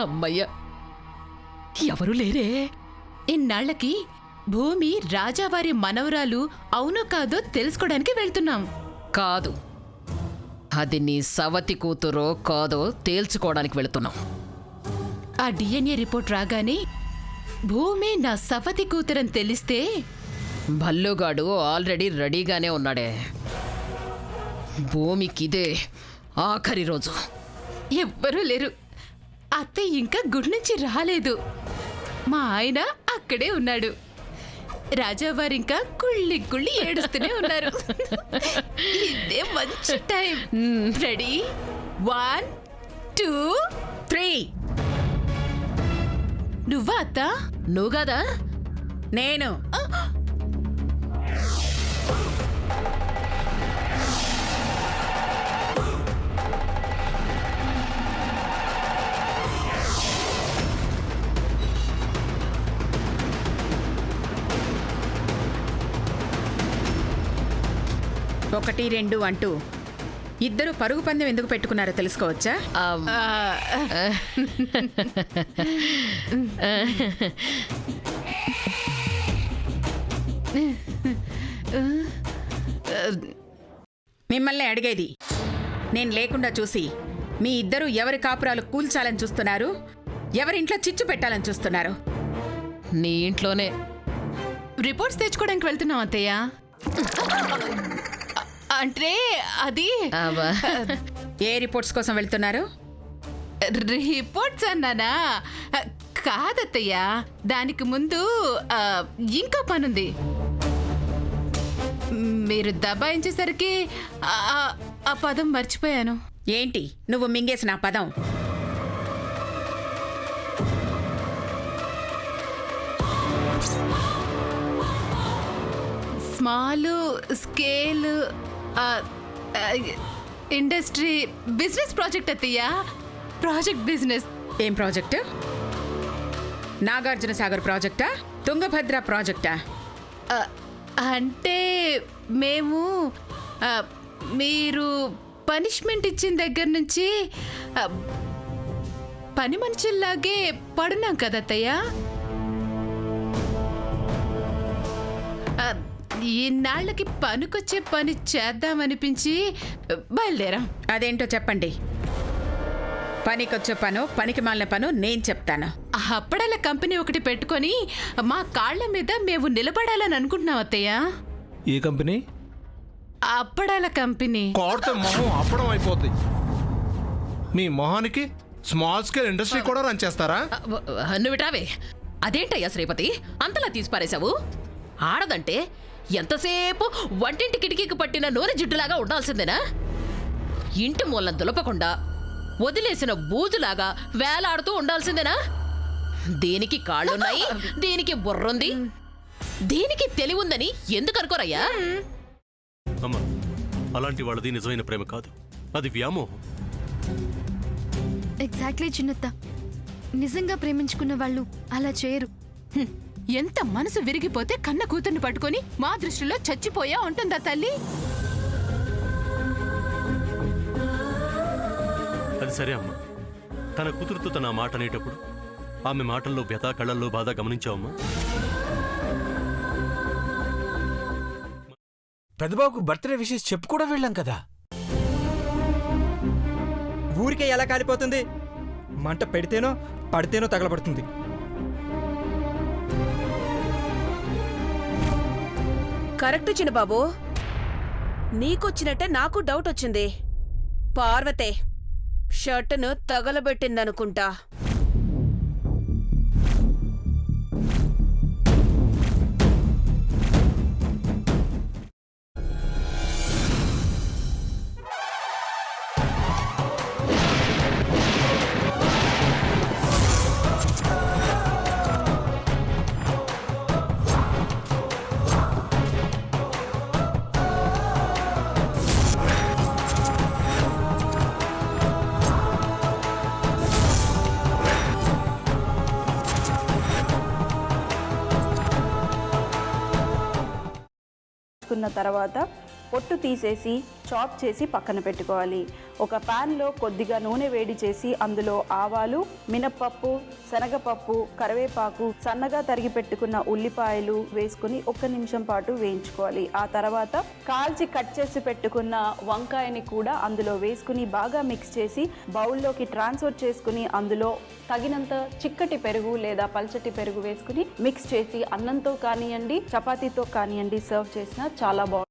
అమ్మయ్య, ఎవరు లేరే. ఇన్నాళ్లకి భూమి రాజావారి మనవరాలు అవునో కాదో తెలుసుకోవడానికి వెళ్తున్నాం. కాదు, అది నీ సవతి కూతురో కాదో తేల్చుకోవడానికి వెళుతున్నాం. ఆ డిఎన్ఏ రిపోర్ట్ రాగానే భూమి నా సవతి కూతురని తెలిస్తే భల్లుగాడు ఆల్రెడీ రెడీగానే ఉన్నాడే. భూమికిదే ఆఖరి రోజు. ఎవ్వరూ లేరు. అత్తయ్య ఇంకా గుడి నుంచి రాలేదు. మా ఆయన అక్కడే ఉన్నాడు. రాజావారు ఇంకా కుళ్ళి కుళ్ళి ఏడుస్తూనే ఉన్నారు. ఇదే మంచి టైం. రెడీ, 1 2 3. నువ్వా అత్త? నువ్వు కదా? నేను. ఒకటి రెండు అంటూ ఇద్దరు పరుగు పందెం ఎందుకు పెట్టుకున్నారో తెలుసుకోవచ్చా? మిమ్మల్ని అడిగేది. నేను లేకుండా చూసి మీ ఇద్దరు ఎవరి కాపురాలు కూల్చాలని చూస్తున్నారు, ఎవరింట్లో చిచ్చు పెట్టాలని చూస్తున్నారు? నీ ఇంట్లోనే. రిపోర్ట్స్ తెచ్చుకోవడానికి వెళ్తున్నాం అత్తయ్య. అంటే అది ఏ రిపోర్ట్స్ కోసం వెళ్తున్నారు? రిపోర్ట్స్ అన్నానా? కాదత్తయ్య, దానికి ముందు ఇంకో పనుంది. మీరు దబాయించేసరికి ఆ పదం మర్చిపోయాను. ఏంటి నువ్వు మింగేసిన ఆ పదం? Small scale industry business project అత్తయ్య. Project business. ఏం ప్రాజెక్టు? నాగార్జున సాగర్ ప్రాజెక్టా, తుంగభద్ర ప్రాజెక్టా? అంటే మేము మీరు పనిష్మెంట్ ఇచ్చిన దగ్గర నుంచి పని మనుషుల్లాగే పడున్నాం కదా అత్తయ్య. ఈనాళ్ళకి పనికొచ్చే పని చేద్దామనిపించి బయలుదేరాం. అదేంటో చెప్పండి. పనికొచ్చే పను, పనికి మాలిన పను నేను చెప్తాను. అప్పడాల కంపెనీ ఒకటి పెట్టుకొని మా కాళ్ల మీద మేము నిలబడాలని అనుకుంటున్నాం అత్తయ్య. ఏ కంపెనీ? అప్పడాల కంపెనీ. కోడితే మొహం అప్పడం అయిపోద్ది. మీ మొహానికి స్మాల్ స్కేల్ ఇండస్ట్రీ కూడా రన్ చేస్తారా? నువ్విటావే. అదేంటయ్యా శ్రీపతి, అంతలా తీసిపారేశావు? ఆడదంటే ఎంతసేపు వంటింటి కిటికీకి పట్టిన నూనె జిడ్డులాగా ఉండాల్సిందేనా? ఇంటి మూలం దులపకుండా వదిలేసిన బూజులాగా వేలాడుతూ ఉండాల్సిందేనా? దీనికి కాళ్ళున్నాయి, దీనికి బుర్రుంది, దీనికి తెలివుందని ఎందుకు అనుకోరయ్యా? అమ్మా, అలాంటి వాళ్ళది నిజమైన ప్రేమ కాదు, అది వ్యామోహం. ఎగ్జాక్ట్లీ చిన్నత్త. నిజంగా ప్రేమించుకున్న వాళ్ళు అలా చేయరు. ఎంత మనసు విరిగిపోతే కన్న కూతుర్ని పట్టుకొని మా దృష్టిలో చచ్చిపోయా ఉంటుందా తల్లి? అది సరే అమ్మా, తన కూతురుతో తన మాట అనేటప్పుడు ఆమె మాటల్లో వ్యథ, కళ్ళల్లో బాధ గమనించావమ్మా? పెద్దబాబుకు బర్త్డే విషెస్ చెప్పు కూడా వెళ్ళాం కదా. ఊరికే ఎలా కాలిపోతుంది? మంట పెడితేనో పడితేనో తగలబడుతుంది. కరెక్ట్ చిన్నబాబు, నీకొచ్చినట్టే నాకు డౌట్ వచ్చింది. పార్వతే షర్టును తగలబెట్టిందనుకుంటా. తర్వాత పొట్టు తీసేసి చాప్ చేసి పక్కన పెట్టుకోవాలి. ఒక ప్యాన్లో కొద్దిగా నూనె వేడి చేసి అందులో ఆవాలు, మినప్పప్పు, శనగపప్పు, కరివేపాకు, సన్నగా తరిగి పెట్టుకున్న ఉల్లిపాయలు వేసుకుని 1 నిమిషం పాటు వేయించుకోవాలి. ఆ తర్వాత కాల్చి కట్ చేసి పెట్టుకున్న వంకాయని కూడా అందులో వేసుకుని బాగా మిక్స్ చేసి బౌల్లోకి ట్రాన్స్ఫర్ చేసుకుని అందులో తగినంత చిక్కటి పెరుగు లేదా పల్చటి పెరుగు వేసుకుని మిక్స్ చేసి అన్నంతో కానివ్వండి, చపాతీతో కానివ్వండి సర్వ్ చేసినా చాలా బాగుంటుంది.